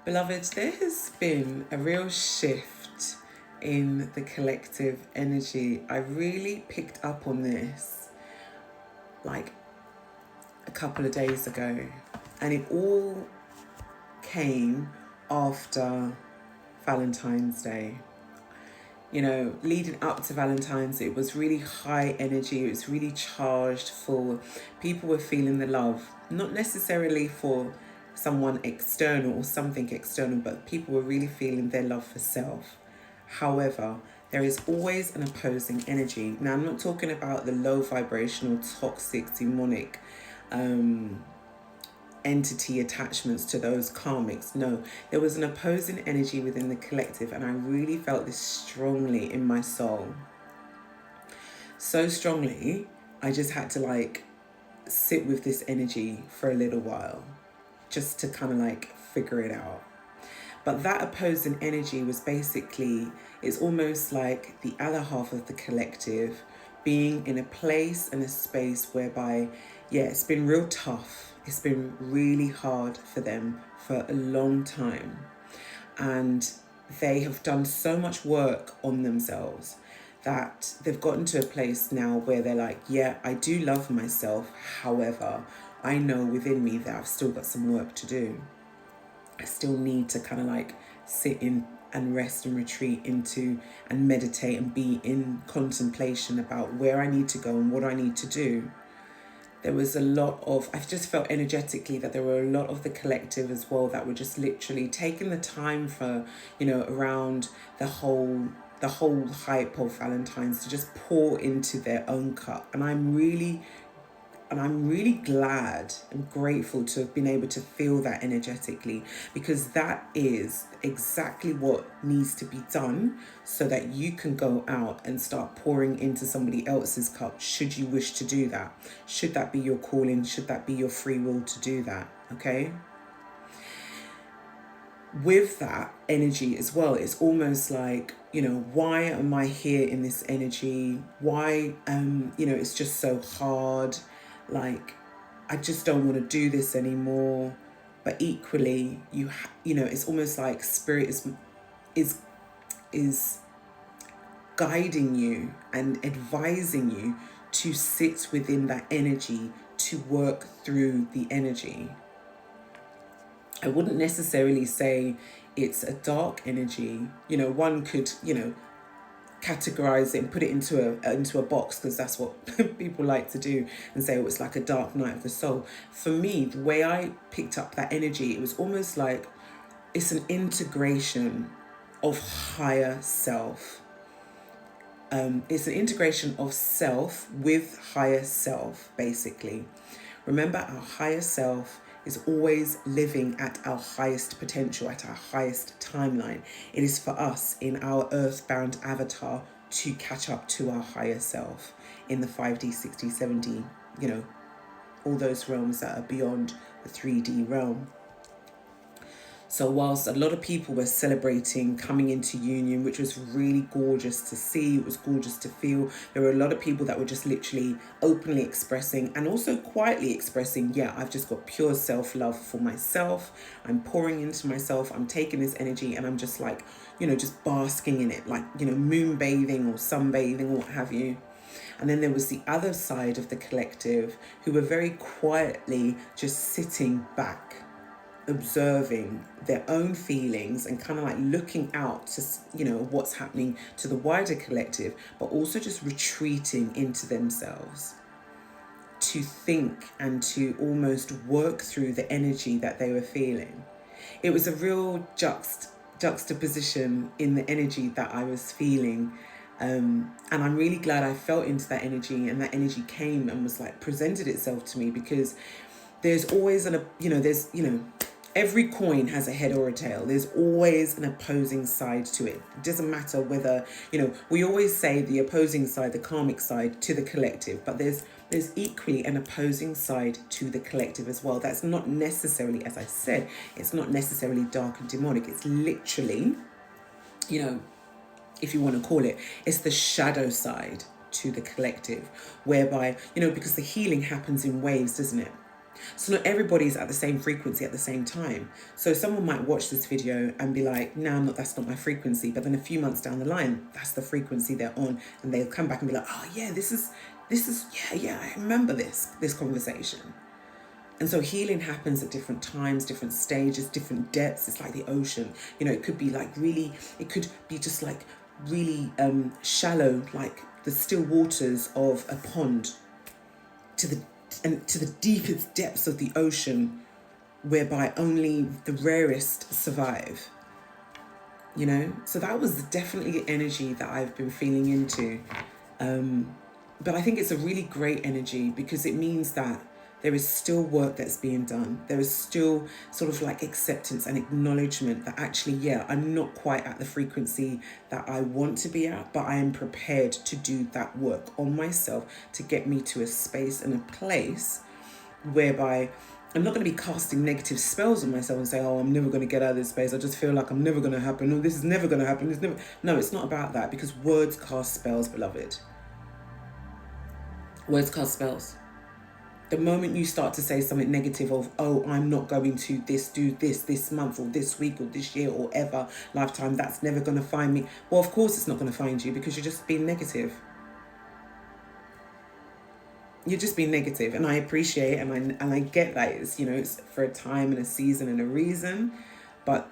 Beloved, there has been a real shift in the collective energy. I really picked up on this like a couple of days ago, and it all came after Valentine's Day. You know, leading up to Valentine's, it was really high energy, it was really charged, full. People were feeling the love, not necessarily for someone external or something external, but people were really feeling their love for self. However, there is always an opposing energy. Now, I'm not talking about the low vibrational, toxic, demonic entity attachments to those karmics. No, there was an opposing energy within the collective, and I really felt this strongly in my soul. So strongly, I just had to like sit with this energy for a little while just to kind of like figure it out. But that opposing energy was basically, it's almost like the other half of the collective being in a place and a space whereby, yeah, it's been real tough. It's been really hard for them for a long time. And they have done so much work on themselves that they've gotten to a place now where they're like, yeah, I do love myself. However, I know within me that I've still got some work to do. I still need to kind of like sit in and rest and retreat into and meditate and be in contemplation about where I need to go and what I need to do. There was a lot of, I just felt energetically that there were a lot of the collective as well that were just literally taking the time for, you know, around the whole hype of Valentine's to just pour into their own cup. And I'm really glad and grateful to have been able to feel that energetically, because that is exactly what needs to be done so that you can go out and start pouring into somebody else's cup, should you wish to do that. Should that be your calling? Should that be your free will to do that? Okay? With that energy as well, it's almost like, you know, why am I here in this energy? Why, you know, it's just so hard. Like, I just don't want to do this anymore. But equally, you know, it's almost like spirit is guiding you and advising you to sit within that energy, to work through the energy. I wouldn't necessarily say it's a dark energy. You know, one could, you know, categorize it and put it into a box, because that's what people like to do, and say, oh, it's like a dark night of the soul. For me, the way I picked up that energy, it was almost like it's an integration of higher self. It's an integration of self with higher self, basically. Remember, our higher self is always living at our highest potential, at our highest timeline. It is for us in our earthbound avatar to catch up to our higher self in the 5D, 6D, 7D, you know, all those realms that are beyond the 3D realm. So whilst a lot of people were celebrating coming into union, which was really gorgeous to see, it was gorgeous to feel, there were a lot of people that were just literally openly expressing and also quietly expressing, yeah, I've just got pure self-love for myself. I'm pouring into myself. I'm taking this energy and I'm just like, you know, just basking in it, like, you know, moon bathing or sunbathing or what have you. And then there was the other side of the collective who were very quietly just sitting back, observing their own feelings and kind of like looking out to, you know, what's happening to the wider collective, but also just retreating into themselves to think and to almost work through the energy that they were feeling. It was a real juxtaposition in the energy that I was feeling. And I'm really glad I felt into that energy, and that energy came and was like presented itself to me, because there's always every coin has a head or a tail. There's always an opposing side to it. It doesn't matter whether, you know, we always say the opposing side, the karmic side to the collective, but there's equally an opposing side to the collective as well. That's not necessarily, as I said, it's not necessarily dark and demonic. It's literally, you know, if you want to call it, it's the shadow side to the collective, whereby, you know, because the healing happens in waves, doesn't it? So not everybody's at the same frequency at the same time. So someone might watch this video and be like, no, that's not my frequency. But then a few months down the line, that's the frequency they're on. And they'll come back and be like, oh yeah, this is, yeah, I remember this conversation. And so healing happens at different times, different stages, different depths. It's like the ocean. You know, it could be like really, it could be just like really shallow, like the still waters of a pond, to the deepest depths of the ocean, whereby only the rarest survive. You know, so that was definitely the energy that I've been feeling into. But I think it's a really great energy because it means that there is still work that's being done. There is still sort of like acceptance and acknowledgement that actually, yeah, I'm not quite at the frequency that I want to be at, but I am prepared to do that work on myself to get me to a space and a place whereby I'm not going to be casting negative spells on myself and say, oh, I'm never going to get out of this space. I just feel like I'm never going to happen. No, this is never going to happen. No, it's not about that, because words cast spells, beloved. Words cast spells. The moment you start to say something negative of, oh, I'm not going to do this month or this week or this year or ever lifetime, that's never going to find me. Well, of course it's not going to find you, because you're just being negative. You're just being negative. And I appreciate and I get that it's, you know, it's for a time and a season and a reason. But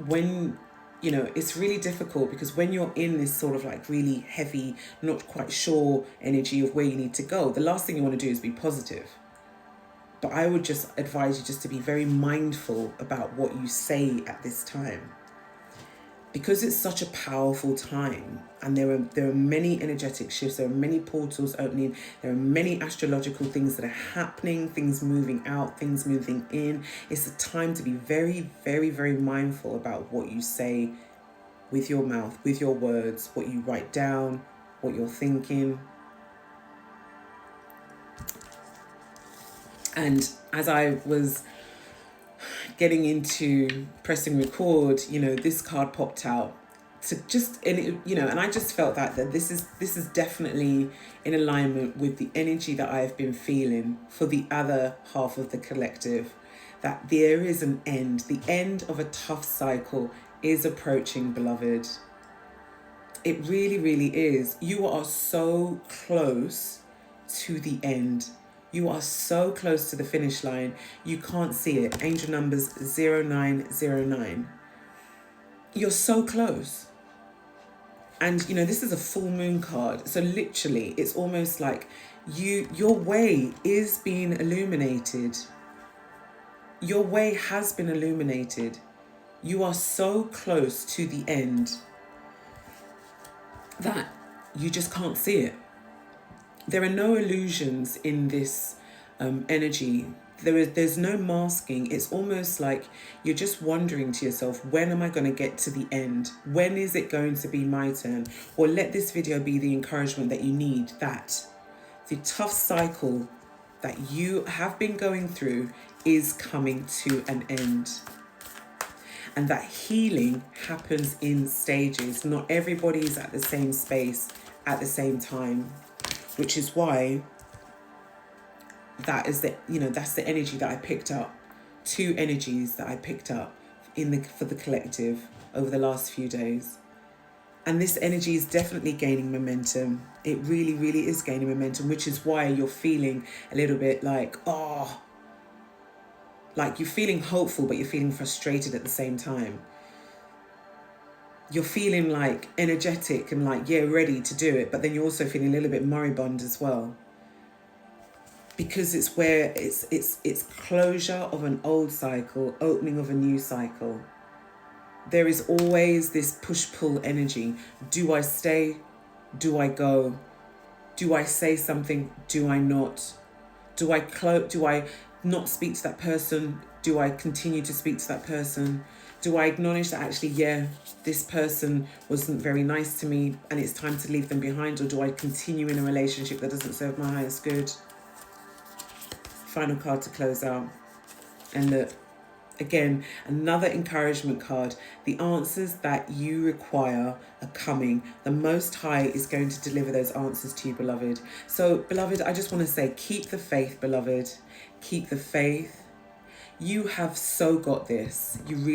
when, you know, it's really difficult, because when you're in this sort of like really heavy, not quite sure energy of where you need to go, the last thing you want to do is be positive. But I would just advise you just to be very mindful about what you say at this time, because it's such a powerful time, and there are many energetic shifts, there are many portals opening, there are many astrological things that are happening, things moving out, things moving in. It's a time to be very, very, very mindful about what you say with your mouth, with your words, what you write down, what you're thinking. And as I was getting into pressing record, you know, this card popped out to just, and it, you know, and I just felt that this is definitely in alignment with the energy that I've been feeling for the other half of the collective, that there is an end. The end of a tough cycle is approaching, beloved. It really, really is. You are so close to the end. You are so close to the finish line. You can't see it. Angel numbers 0909. You're so close. And, you know, this is a full moon card. So literally, it's almost like your way is being illuminated. Your way has been illuminated. You are so close to the end that you just can't see it. There are no illusions in this energy. There's no masking. It's almost like you're just wondering to yourself, when am I going to get to the end? When is it going to be my turn? Or let this video be the encouragement that you need, that the tough cycle that you have been going through is coming to an end. And that healing happens in stages. Not everybody is at the same space at the same time, which is why that is that's the energy that I picked up. Two energies that I picked up for the collective over the last few days. And this energy is definitely gaining momentum. It really, really is gaining momentum, which is why you're feeling a little bit like, like you're feeling hopeful, but you're feeling frustrated at the same time. You're feeling like energetic and like, yeah, ready to do it. But then you're also feeling a little bit moribund as well. Because it's where it's closure of an old cycle, opening of a new cycle. There is always this push-pull energy. Do I stay? Do I go? Do I say something? Do I not? Do I not speak to that person? Do I continue to speak to that person? Do I acknowledge that actually, yeah, this person wasn't very nice to me and it's time to leave them behind? Or do I continue in a relationship that doesn't serve my highest good? Final card to close out. And look, Again, another encouragement card. The answers that you require are coming. The Most High is going to deliver those answers to you, beloved. So, beloved, I just want to say, keep the faith, beloved. Keep the faith. You have so got this. You really